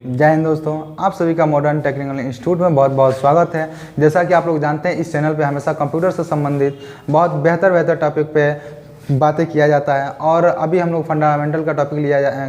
जय हिंद दोस्तों, आप सभी का मॉडर्न टेक्निकल इंस्टीट्यूट में बहुत बहुत स्वागत है। जैसा कि आप लोग जानते हैं, इस चैनल पे हमेशा कंप्यूटर से संबंधित बहुत बेहतर टॉपिक पे बातें किया जाता है। और अभी हम लोग फंडामेंटल का टॉपिक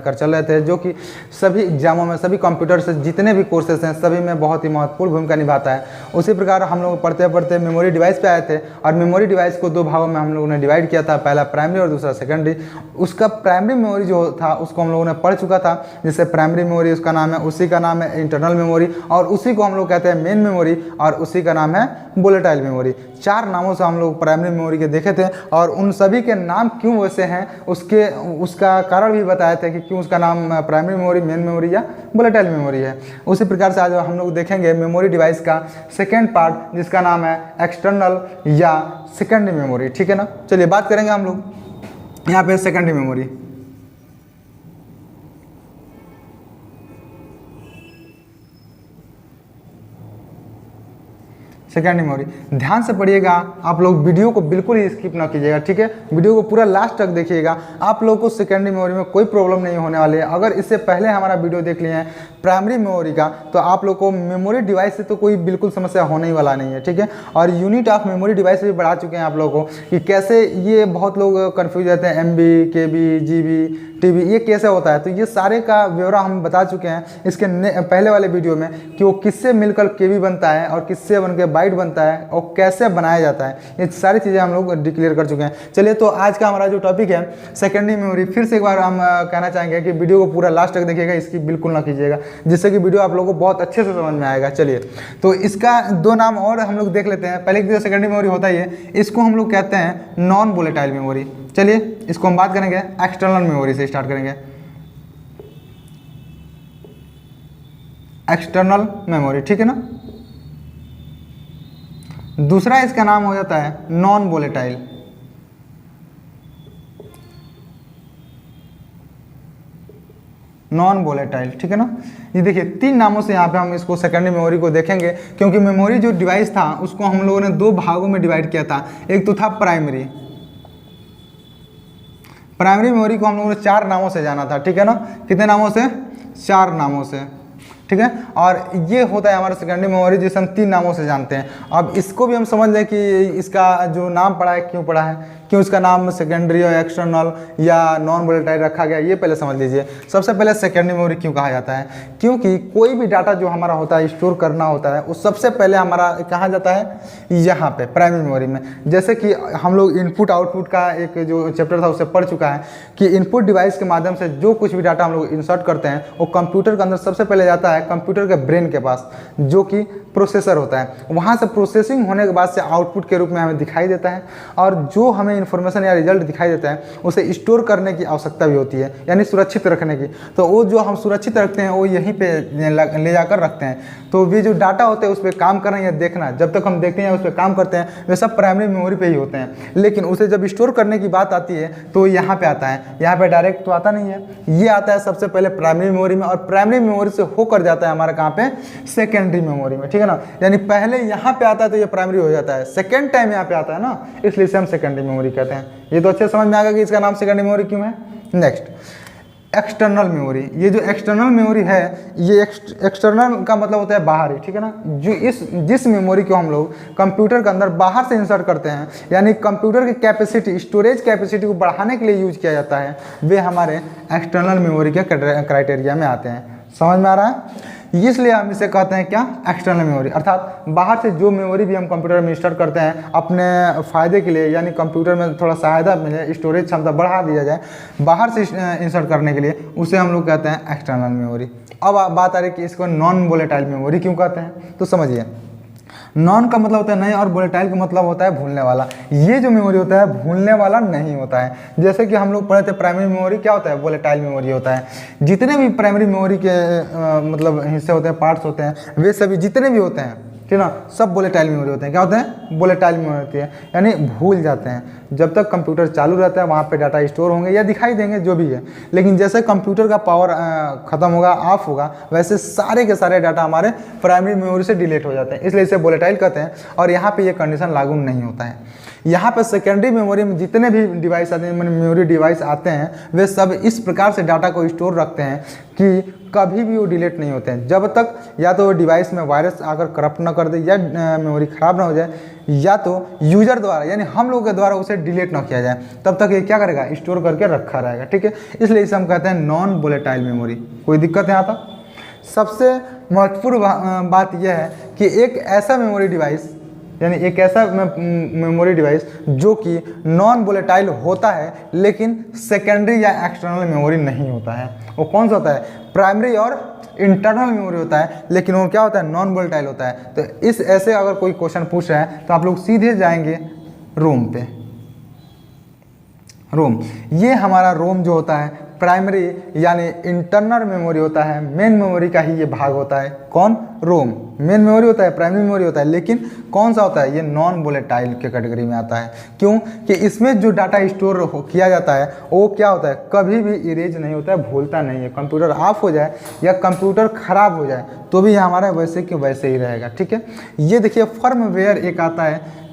कर चल रहे थे, जो कि सभी एग्जामों में, सभी कंप्यूटर से जितने भी कोर्सेज हैं सभी में बहुत ही महत्वपूर्ण भूमिका निभाता है। उसी प्रकार हम लोग पढ़ते पढ़ते मेमोरी डिवाइस पे आए थे, और मेमोरी डिवाइस को दो भागों में हम लोगों ने डिवाइड किया था, पहला प्राइमरी और दूसरा सेकेंडरी। उसका प्राइमरी मेमोरी जो था उसको हम लोगों ने पढ़ चुका था, जैसे प्राइमरी मेमोरी उसका नाम है, उसी का नाम है इंटरनल मेमोरी, और उसी को हम लोग कहते हैं मेन मेमोरी, और उसी का नाम है वोलेटाइल मेमोरी। चार नामों से हम लोग प्राइमरी मेमोरी के देखे थे, और उन सभी के नाम क्यों वैसे हैं उसका कारण भी बताया था कि क्यों उसका नाम प्राइमरी मेमोरी, मेन मेमोरी या वोलेटाइल मेमोरी है। उसी प्रकार से आज हम लोग देखेंगे मेमोरी डिवाइस का सेकेंड पार्ट, जिसका नाम है एक्सटर्नल या सेकेंडरी मेमोरी। ठीक है ना, चलिए बात करेंगे हम लोग यहाँ पे सेकेंडरी मेमोरी। सेकेंडरी मेमोरी, ध्यान से पढ़िएगा, आप लोग वीडियो को बिल्कुल ही स्किप ना कीजिएगा। ठीक है, वीडियो को पूरा लास्ट तक देखिएगा, आप लोगों को सेकेंडरी मेमोरी में कोई प्रॉब्लम नहीं होने वाली है। अगर इससे पहले हमारा वीडियो देख लिए हैं प्राइमरी मेमोरी का, तो आप लोग को मेमोरी डिवाइस से तो कोई बिल्कुल समस्या होने ही वाला नहीं है। ठीक है, और यूनिट ऑफ मेमोरी डिवाइस भी बढ़ा चुके हैं आप लोगों को कि कैसे, ये बहुत लोग कन्फ्यूज रहते हैं MB, KB, GB, TB ये कैसे होता है। तो ये सारे का ब्यौरा हम बता चुके हैं इसके पहले वाले वीडियो में, कि वो किससे मिलकर KB बनता है और किससे बनकर बाइट बनता है और कैसे बनाया जाता है। ये सारी चीज़ें हम लोग डिक्लेयर कर चुके हैं। चलिए, तो आज का हमारा जो टॉपिक है सेकेंडरी मेमोरी, फिर से एक बार हम कहना चाहेंगे कि वीडियो को पूरा लास्ट तक देखिएगा, इसकी बिल्कुल ना कीजिएगा, जिससे कि वीडियो आप लोगों को बहुत अच्छे से समझ में आएगा। चलिए, तो इसका दो नाम और हम लोग देख लेते हैं। पहले की जो सेकेंडरी मेमोरी होता है इसको हम लोग कहते हैं नॉन वोलेटाइल मेमोरी। चलिए, इसको हम बात करेंगे एक्सटर्नल मेमोरी से स्टार्ट करेंगे। एक्सटर्नल मेमोरी, ठीक है ना। दूसरा इसका नाम हो जाता है नॉन वोलेटाइल। नॉन वोलेटाइल, ठीक है ना। ये देखिए, तीन नामों से यहाँ पे हम इसको सेकेंडरी मेमोरी को देखेंगे, क्योंकि मेमोरी जो डिवाइस था उसको हम लोगों ने दो भागों में डिवाइड किया था। एक तो था प्राइमरी मेमोरी को हम लोगों ने चार नामों से जाना था। ठीक है ना, कितने नामों से? चार नामों से। ठीक है, और ये होता है हमारा सेकेंडरी मेमोरी, जिसे हम तीन नामों से जानते हैं। अब इसको भी हम समझ लें कि इसका जो नाम पड़ा है क्यों पड़ा है, क्यों इसका नाम सेकेंडरी और एक्सटर्नल या नॉन वोलेटाइल रखा गया, ये पहले समझ लीजिए। सबसे पहले सेकेंडरी मेमोरी क्यों कहा जाता है? क्योंकि कोई भी डाटा जो हमारा होता है, स्टोर करना होता है, वो सबसे पहले हमारा कहाँ जाता है? यहाँ पे प्राइमरी मेमोरी में। जैसे कि हम लोग इनपुट आउटपुट का एक जो चैप्टर था उससे पढ़ चुका है कि इनपुट डिवाइस के माध्यम से जो कुछ भी डाटा हम लोग इंसर्ट करते हैं वो कंप्यूटर के अंदर सबसे पहले जाता है कंप्यूटर के ब्रेन के पास, जो कि प्रोसेसर होता है। वहाँ से प्रोसेसिंग होने के बाद से आउटपुट के रूप में हमें दिखाई देता है, और जो हमें इन्फॉर्मेशन या रिजल्ट दिखाई देता है उसे स्टोर करने की आवश्यकता भी होती है, यानी सुरक्षित रखने की। तो वो जो हम सुरक्षित रखते हैं वो यहीं पे ले जाकर रखते हैं। तो वे जो डाटा होते हैं उस पर काम करना या देखना, जब तक हम देखते हैं उस पर काम करते हैं, वे सब प्राइमरी मेमोरी पे ही होते हैं। लेकिन उसे जब स्टोर करने की बात आती है तो यहाँ पे आता है, यहाँ पे डायरेक्ट तो आता नहीं है, ये आता है सबसे पहले प्राइमरी मेमोरी में, और प्राइमरी मेमोरी से होकर जाता है हमारा कहाँ पे? सेकेंडरी मेमोरी में। ठीक है ना, यानी पहले यहाँ पे आता है तो ये प्राइमरी हो जाता है, सेकेंड टाइम यहाँ पे आता है ना, इसलिए इसे हम सेकेंडरी मेमोरी कहते हैं। ये तो अच्छे समझ में आ गया कि इसका नाम सेकेंडरी मेमोरी क्यों है। Next, external memory. ये जो एक्सटर्नल मेमोरी है, ये एक्सटर्नल का मतलब होता है बाहरी। ठीक है ना, जो जिस मेमोरी को हम लोग कंप्यूटर के अंदर बाहर से इंसर्ट करते हैं, यानी कंप्यूटर की कैपेसिटी, स्टोरेज कैपेसिटी को बढ़ाने के लिए यूज किया जाता है, वे हमारे एक्सटर्नल मेमोरी के क्राइटेरिया में आते हैं। समझ में आ रहा है? इसलिए हम इसे कहते हैं क्या? External memory. अर्थात बाहर से जो मेमोरी भी हम कंप्यूटर में इंस्टॉल करते हैं अपने फ़ायदे के लिए, यानी कंप्यूटर में थोड़ा सहायता मिले, स्टोरेज क्षमता बढ़ा दिया जाए बाहर से इंस्टॉल करने के लिए, उसे हम लोग कहते हैं एक्सटर्नल मेमोरी। अब बात आ रही है कि इसको नॉन वोलेटाइल मेमोरी क्यों कहते हैं, तो समझिए। नॉन का मतलब होता है नहीं, और वोलेटाइल का मतलब होता है भूलने वाला। ये जो मेमोरी होता है भूलने वाला नहीं होता है। जैसे कि हम लोग पढ़े थे प्राइमरी मेमोरी क्या होता है? वोलेटाइल मेमोरी होता है। जितने भी प्राइमरी मेमोरी के मतलब हिस्से होते हैं, पार्ट्स होते हैं, वे सभी जितने भी होते हैं, ठीक ना, सब वोलेटाइल मेमोरी होते हैं। क्या होते हैं? वोलेटाइल मेमोरी होती है, यानी भूल जाते हैं। जब तक कंप्यूटर चालू रहता है वहाँ पे डाटा स्टोर होंगे या दिखाई देंगे, जो भी है। लेकिन जैसे कंप्यूटर का पावर ख़त्म होगा, ऑफ होगा, वैसे सारे के सारे डाटा हमारे प्राइमरी मेमोरी से डिलीट हो जाते हैं, इसलिए इसे वोलेटाइल कहते हैं। और यहाँ पे ये कंडीशन लागू नहीं होता है। यहाँ पे सेकेंडरी मेमोरी में जितने भी डिवाइस आते हैं, मेमोरी डिवाइस आते हैं, वे सब इस प्रकार से डाटा को स्टोर रखते हैं कि कभी भी वो डिलीट नहीं होते हैं जब तक या तो डिवाइस में वायरस आकर करप्ट ना कर दे, या मेमोरी ख़राब ना हो जाए, या तो यूजर द्वारा यानी हम लोगों के द्वारा उसे डिलीट ना किया जाए, तब तक ये क्या करेगा, स्टोर करके रखा रहेगा। ठीक है, इसलिए इसे हम कहते हैं नॉन वोलेटाइल मेमोरी। कोई दिक्कत यहाँ तक? सबसे महत्वपूर्ण बात यह है कि एक ऐसा मेमोरी डिवाइस यानी एक ऐसा मेमोरी डिवाइस जो कि नॉन वोलेटाइल होता है लेकिन सेकेंडरी या एक्सटर्नल मेमोरी नहीं होता है। वो कौन सा होता है? प्राइमरी और इंटरनल मेमोरी होता है, लेकिन वो क्या होता है, नॉन वोलेटाइल होता है। तो इस ऐसे अगर कोई क्वेश्चन पूछ रहा है तो आप लोग सीधे जाएंगे रोम पे। रोम, ये हमारा रोम जो होता है प्राइमरी यानी इंटरनल मेमोरी होता है, मेन मेमोरी का ही ये भाग होता है। कौन? रोम। मेन मेमोरी होता है, प्राइमरी मेमोरी होता है, लेकिन कौन सा होता है, ये नॉन वोलेटाइल के कैटेगरी में आता है। क्यों? कि इसमें जो डाटा स्टोर किया जाता है वो क्या होता है, कभी भी इरेज नहीं होता है, भूलता नहीं है। कंप्यूटर ऑफ हो जाए या कंप्यूटर खराब हो जाए तो भी ये हमारा वैसे के वैसे ही रहेगा। ठीक है, ये देखिए फर्मवेयर एक आता है,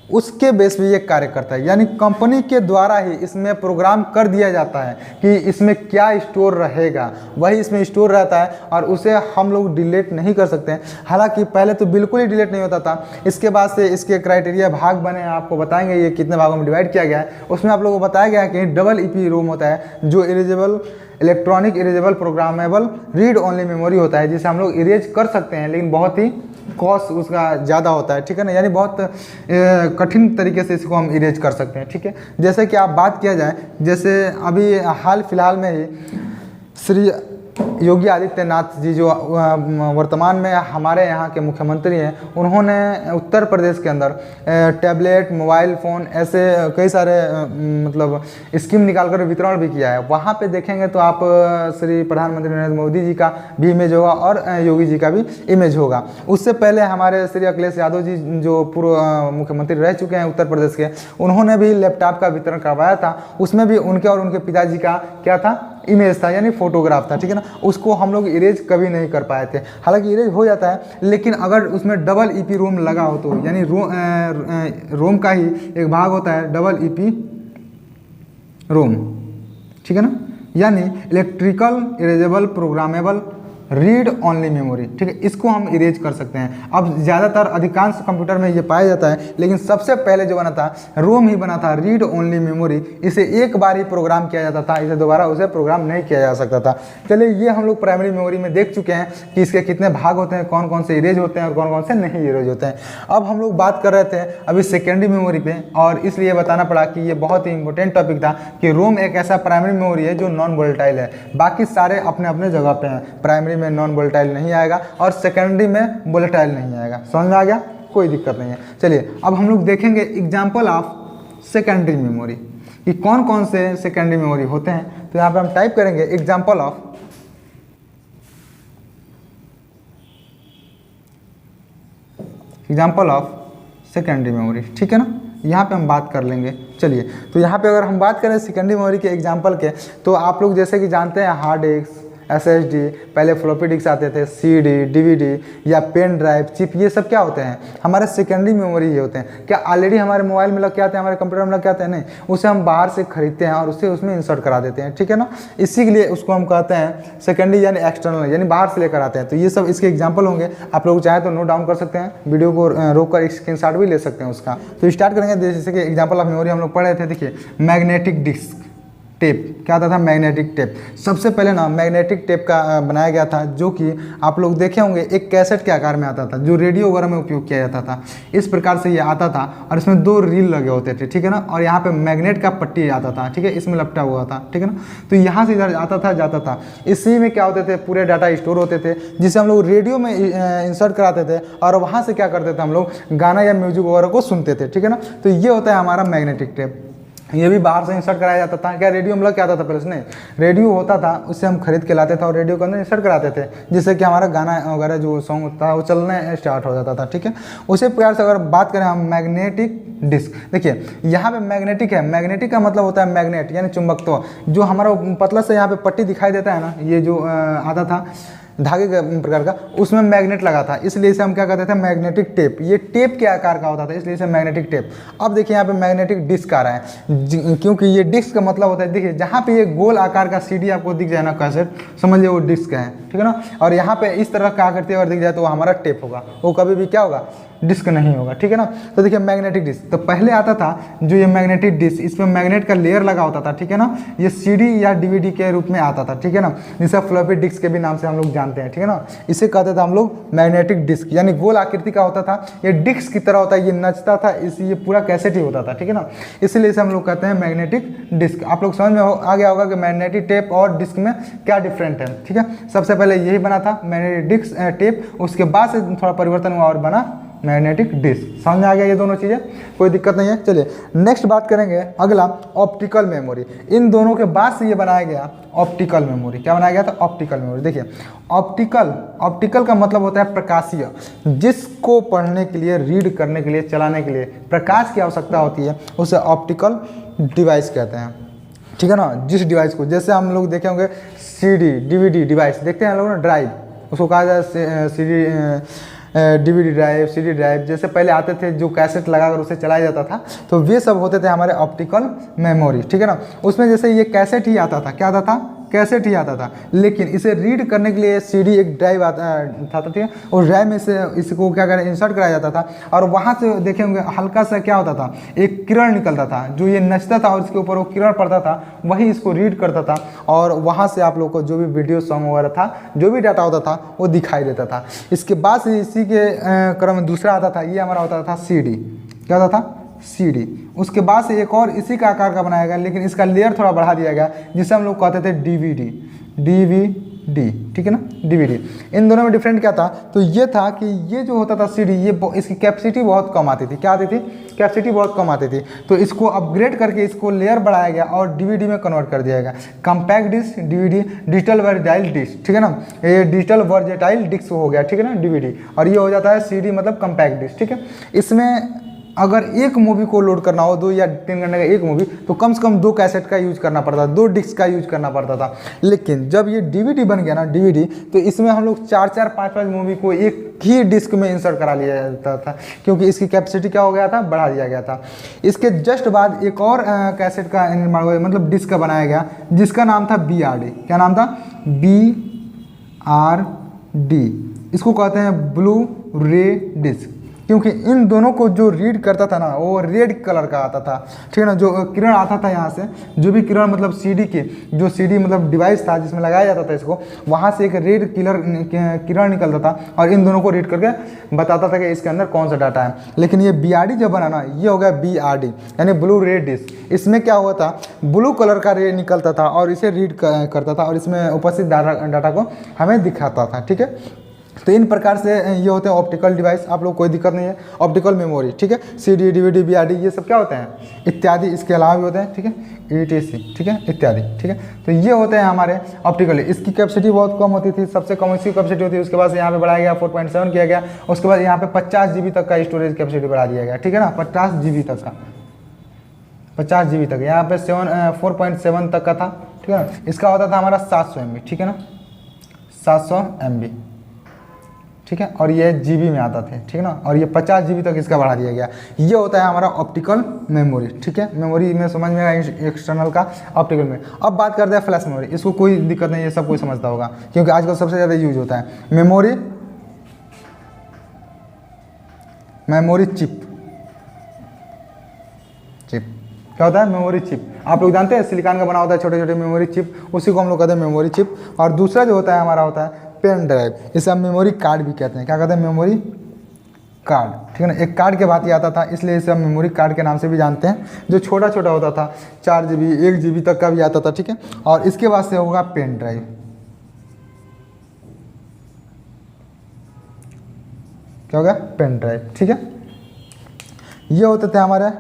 उसके बेस पे ये कार्य करता है, यानी कंपनी के द्वारा ही इसमें प्रोग्राम कर दिया जाता है कि इसमें क्या स्टोर रहेगा, वही इसमें स्टोर रहता है और उसे हम लोग डिलीट नहीं कर सकते हैं। हालांकि पहले तो बिल्कुल ही डिलीट नहीं होता था, इसके बाद से इसके क्राइटेरिया भाग बने, आपको बताएंगे ये कितने भागों में डिवाइड किया गया है। उसमें आप लोगों को बताया गया है कि डबल ईपी रोम होता है जो erasable electronic erasable programmable read only memory होता है, जिसे हम लोग इरेज कर सकते हैं लेकिन बहुत ही कॉस्ट उसका ज़्यादा होता है। ठीक है ना, यानी बहुत कठिन तरीके से इसको हम इरेज कर सकते हैं। ठीक है, जैसे कि आप बात किया जाए, जैसे अभी हाल फिलहाल में ही श्री योगी आदित्यनाथ जी जो वर्तमान में हमारे यहाँ के मुख्यमंत्री हैं, उन्होंने उत्तर प्रदेश के अंदर टैबलेट, मोबाइल फ़ोन ऐसे कई सारे मतलब स्कीम निकालकर वितरण भी किया है। वहाँ पे देखेंगे तो आप श्री प्रधानमंत्री नरेंद्र मोदी जी का भी इमेज होगा और योगी जी का भी इमेज होगा। उससे पहले हमारे श्री अखिलेश यादव जी जो पूर्व मुख्यमंत्री रह चुके हैं उत्तर प्रदेश के, उन्होंने भी लैपटॉप का वितरण करवाया था। उसमें भी उनके और उनके पिताजी का क्या था, इमेज था, यानी फोटोग्राफ था। ठीक है ना, उसको हम लोग इरेज कभी नहीं कर पाए थे। हालांकि इरेज हो जाता है, लेकिन अगर उसमें डबल ईपी रोम लगा हो तो, यानी रोम का ही एक भाग होता है डबल ईपी रोम। ठीक है ना, यानी electrical erasable programmable read only memory. ठीक है, इसको हम इरेज कर सकते हैं। अब ज़्यादातर अधिकांश कंप्यूटर में ये पाया जाता है, लेकिन सबसे पहले जो बना था रोम ही बना था, रीड ओनली मेमोरी। इसे एक बार ही प्रोग्राम किया जाता था, इसे दोबारा उसे प्रोग्राम नहीं किया जा सकता था। चलिए, ये हम लोग प्राइमरी मेमोरी में देख चुके हैं कि इसके कितने भाग होते हैं, कौन कौन से इरेज होते हैं और कौन कौन से नहीं इरेज होते हैं। अब हम लोग बात कर रहे थे अभी सेकेंडरी मेमोरी पे, और इसलिए बताना पड़ा कि ये बहुत ही इंपॉर्टेंट टॉपिक था कि रोम एक ऐसा प्राइमरी मेमोरी है जो नॉन वोलेटाइल है। बाकी सारे अपने अपने जगह पे हैं, प्राइमरी में नॉन वोलेटाइल नहीं आएगा और सेकेंडरी में वोलेटाइल नहीं आएगा। समझ में आ गया? कोई दिक्कत नहीं है। चलिए, अब हम लोग देखेंगे एग्जाम्पल ऑफ सेकेंडरी मेमोरी कि कौन कौन से सेकेंडरी मेमोरी होते हैं। तो यहाँ पे हम टाइप करेंगे एग्जाम्पल ऑफ सेकेंडरी मेमोरी। ठीक है ना, यहाँ पे हम बात कर लेंगे। चलिए, तो यहाँ पे अगर हम बात करें सेकेंडरी मेमोरी के एग्जाम्पल के, तो आप लोग जैसे कि जानते हैं हार्ड डिस्क, SSD, पहले फ्लॉपी डिस्क आते थे, CD, DVD या पेन ड्राइव, चिप, ये सब क्या होते हैं, हमारे सेकेंडरी मेमोरी ये होते हैं। क्या ऑलरेडी हमारे मोबाइल में लग के आते हैं, हमारे कंप्यूटर में लग के आते हैं? नहीं, उसे हम बाहर से खरीदते हैं और उसे उसमें इंसर्ट करा देते हैं। ठीक है ना, इसी के लिए उसको हम कहते हैं सेकेंडरी यानी एक्सटर्नल, यानी बाहर से लेकर आते हैं। तो ये सब इसके एग्जाम्पल होंगे, आप लोग चाहें तो नोट डाउन कर सकते हैं, वीडियो को रोक कर स्क्रीनशॉट भी ले सकते हैं उसका। तो स्टार्ट करेंगे, जैसे कि एग्जाम्पल ऑफ मेमोरी हम लोग पढ़ रहे थे। देखिए, मैग्नेटिक डिस्क टेप, क्या आता था, मैग्नेटिक टेप। सबसे पहले ना मैग्नेटिक टेप का बनाया गया था, जो कि आप लोग देखे होंगे एक कैसेट के आकार में आता था, जो रेडियो वगैरह में उपयोग किया जाता था। इस प्रकार से ये आता था और इसमें 2 रील लगे होते थे। ठीक है ना, और यहाँ पे मैग्नेट का पट्टी आता था। ठीक है, इसमें लपटा हुआ था। ठीक है ना, तो यहाँ से इधर आता था जाता था। इसी में क्या होते थे, पूरे डाटा स्टोर होते थे, जिसे हम लोग रेडियो में इंसर्ट कराते थे और वहाँ से क्या करते थे, हम लोग गाना या म्यूजिक वगैरह को सुनते थे। ठीक है ना, तो ये होता है हमारा मैग्नेटिक टेप। ये भी बाहर से इंसर्ट कराया जाता था। क्या रेडियो में लग के आता था पहले से? नहीं, रेडियो होता था, उससे हम खरीद के लाते थे और रेडियो के अंदर इंसर्ट कराते थे, जिससे कि हमारा गाना वगैरह जो सॉन्ग होता था वो चलने स्टार्ट हो जाता था। ठीक है, उसी प्रकार से अगर बात करें हम मैग्नेटिक डिस्क, देखिए यहाँ पे मैग्नेटिक है। मैग्नेटिक का मतलब होता है मैग्नेट यानी चुंबकत्व। जो हमारा पतला से यहाँ पे पट्टी दिखाई देता है ना, ये जो आता था धागे के प्रकार का, उसमें मैग्नेट लगा था, इसलिए इसे हम क्या कहते थे, मैग्नेटिक टेप। ये टेप के आकार का होता था, इसलिए इसे मैग्नेटिक टेप। अब देखिए यहाँ पे मैग्नेटिक डिस्क आ रहा है, क्योंकि ये डिस्क का मतलब होता है, देखिए जहाँ पे ये गोल आकार का सीडी आपको दिख जाए ना कैसेट, समझ लीजिए वो डिस्क है, ठीक है ना। और यहाँ पे इस तरह का आकृति अगर दिख जाए तो वो हमारा टेप होगा, वो कभी भी क्या होगा, डिस्क नहीं होगा, ठीक है ना। तो देखिए मैग्नेटिक डिस्क, तो पहले आता था जो ये मैग्नेटिक डिस्क, इसमें मैग्नेट का लेयर लगा होता था, ठीक है ना। ये सीडी या डीवीडी के रूप में आता था, ठीक है ना, जिसे फ्लॉपी डिस्क के भी नाम से हम लोग जानते हैं, ठीक है ना। इसे कहते थे हम लोग मैग्नेटिक डिस्क, यानी गोल आकृति का होता था, ये डिस्क की तरह होता है, ये नचता था, इस ये पूरा कैसेट ही होता था, ठीक है ना। इसलिए इसे हम लोग कहते हैं मैग्नेटिक डिस्क। आप लोग समझ में आ गया होगा कि मैग्नेटिक टेप और डिस्क में क्या डिफरेंट है, ठीक है। सबसे पहले यही बना था मैग्नेटिक डिस्क टेप, उसके बाद से थोड़ा परिवर्तन हुआ और बना मैग्नेटिक डिस्क। समझ में आ गया ये दोनों चीज़ें, कोई दिक्कत नहीं है। चलिए नेक्स्ट बात करेंगे, अगला ऑप्टिकल मेमोरी। इन दोनों के बाद से ये बनाया गया ऑप्टिकल मेमोरी। क्या बनाया गया था, ऑप्टिकल मेमोरी। देखिए ऑप्टिकल का मतलब होता है प्रकाशीय, जिसको पढ़ने के लिए, रीड करने के लिए, चलाने के लिए प्रकाश की आवश्यकता होती है, उसे ऑप्टिकल डिवाइस कहते हैं, ठीक है ना। जिस डिवाइस को, जैसे हम लोग देखे होंगे सीडी डीवीडी डिवाइस देखते हैं हम लोग ना, ड्राइव उसको कहा जाता है, CD DVD drive, CD drive, जैसे पहले आते थे जो कैसेट लगाकर उसे चलाया जाता था, तो वे सब होते थे हमारे ऑप्टिकल मेमोरी, ठीक है ना। उसमें जैसे ये कैसेट ही आता था, क्या आता था, कैसेट ही आता था, लेकिन इसे रीड करने के लिए सीडी एक ड्राइव आता था, ठीक है। और ड्राइव में से इसको क्या करें, इंसर्ट कराया जाता था, और वहाँ से देखे होंगे हल्का सा क्या होता था, एक किरण निकलता था, जो ये नचता था और इसके ऊपर वो किरण पड़ता था, वही इसको रीड करता था, और वहाँ से आप लोग को जो भी वीडियो सॉन्ग वगैरह था, जो भी डाटा होता था वो दिखाई देता था। इसके बाद से इसी के क्रम में दूसरा आता था, ये हमारा होता था सीडी। क्या होता था, सीडी। उसके बाद से एक और इसी का आकार का बनाया गया, लेकिन इसका लेयर थोड़ा बढ़ा दिया गया, जिसे हम लोग कहते थे डीवीडी, ठीक है ना, डीवीडी। इन दोनों में डिफरेंट क्या था, तो ये था कि ये जो होता था सीडी, ये इसकी कैपेसिटी बहुत कम आती थी। क्या आती थी, कैपेसिटी बहुत कम आती थी, तो इसको अपग्रेड करके इसको लेयर बढ़ाया गया और डीवीडी में कन्वर्ट कर दिया गया। Compact disc, DVD, digital versatile disc, ठीक है ना, ये डिजिटल वर्जेटाइल डिस्क हो गया, ठीक है ना, डीवीडी। और ये हो जाता है सीडी मतलब कम्पैक्ट डिस्क, ठीक है। इसमें अगर एक मूवी को लोड करना हो, 2 या 3 घंटे का एक मूवी, तो कम से कम 2 कैसेट का यूज करना पड़ता था, 2 डिस्क का यूज करना पड़ता था। लेकिन जब ये डीवीडी बन गया ना, डीवीडी, तो इसमें हम लोग 4-4, 5-5 मूवी को एक ही डिस्क में इंसर्ट करा लिया जाता था, क्योंकि इसकी कैपेसिटी क्या हो गया था, बढ़ा दिया गया था। इसके जस्ट बाद एक और कैसेट का निर्माण हुआ, मतलब डिस्क का बनाया गया, जिसका नाम था BRD। क्या नाम था, BRD। इसको कहते हैं ब्लू रे डिस्क, क्योंकि इन दोनों को जो रीड करता था ना, वो रेड कलर का आता था, ठीक है ना। जो किरण आता था यहाँ से, जो भी किरण मतलब सीडी की, जो सीडी मतलब डिवाइस था जिसमें लगाया जाता था इसको, वहाँ से एक रेड किरण निकलता था, और इन दोनों को रीड करके बताता था कि इसके अंदर कौन सा डाटा है। लेकिन ये BRD जब बना ना, ये हो गया BRD, यानी ब्लू रे डिस्क। इसमें क्या हुआ था, ब्लू कलर का रे निकलता था और इसे रीड करता था, और इसमें उपस्थित डाटा को हमें दिखाता था, ठीक है। तो इन प्रकार से ये होते हैं ऑप्टिकल डिवाइस, आप लोग कोई दिक्कत नहीं है। ऑप्टिकल मेमोरी, ठीक है, सीडी डीवीडी BRD ये सब क्या होते हैं, इत्यादि, इसके अलावा भी होते हैं, ठीक है, ETC, ठीक है, इत्यादि, ठीक है। तो ये होते हैं हमारे ऑप्टिकल। इसकी कैपेसिटी बहुत कम होती थी, सबसे कम इसकी कैपेसिटी होती है। उसके बाद से यहाँ पे बढ़ाया गया, 4.7 किया गया। उसके बाद यहाँ पे 50 GB तक का स्टोरेज कैपेसिटी बढ़ा दिया गया, ठीक है ना, 50 GB तक का, 50 GB तक। यहाँ पे 4.7 तक का था, ठीक है ना। इसका होता था हमारा 700 MB, ठीक है ना, 700 MB, ठीक है। और ये GB में आता थे, ठीक है ना। और ये 50 GB तक इसका बढ़ा दिया गया। ये होता है हमारा ऑप्टिकल मेमोरी, ठीक है। मेमोरी में समझ में आया, एक्सटर्नल का, ऑप्टिकल में। अब बात करते हैं फ्लैश मेमोरी। इसको कोई दिक्कत नहीं है, सब कोई समझता होगा, क्योंकि आजकल सबसे ज़्यादा यूज होता है। मेमोरी चिप, क्या होता है, मेमोरी चिप। आप लोग जानते हैं सिलिकॉन का बना होता है, छोटे छोटे मेमोरी चिप, उसी को हम लोग कहते हैं मेमोरी चिप। और दूसरा जो होता है हमारा होता है पेन ड्राइव, इसे हम मेमोरी कार्ड भी कहते हैं। क्या कहते हैं, मेमोरी कार्ड, ठीक है ना। एक कार्ड के भांति आता था, इसलिए इसे हम मेमोरी कार्ड के नाम से भी जानते हैं। जो छोटा छोटा होता था, 4 GB 1 GB तक का भी आता था, ठीक है। और इसके बाद से होगा पेन ड्राइव। क्या होगा, पेन ड्राइव, ठीक है। ये होते थे हमारे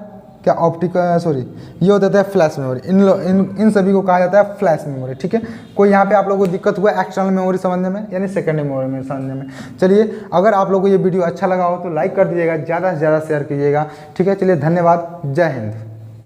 क्या, ये होता था फ्लैश मेमोरी। इन सभी को कहा जाता है फ्लैश मेमोरी, ठीक है। कोई यहाँ पे आप लोगों को दिक्कत हुआ एक्सटर्नल मेमोरी समझने में, यानी सेकेंडरी मेमोरी में समझने में। चलिए, अगर आप लोगों को ये वीडियो अच्छा लगा हो तो लाइक कर दीजिएगा, ज़्यादा से ज़्यादा शेयर कीजिएगा, ठीक है। चलिए, धन्यवाद, जय हिंद।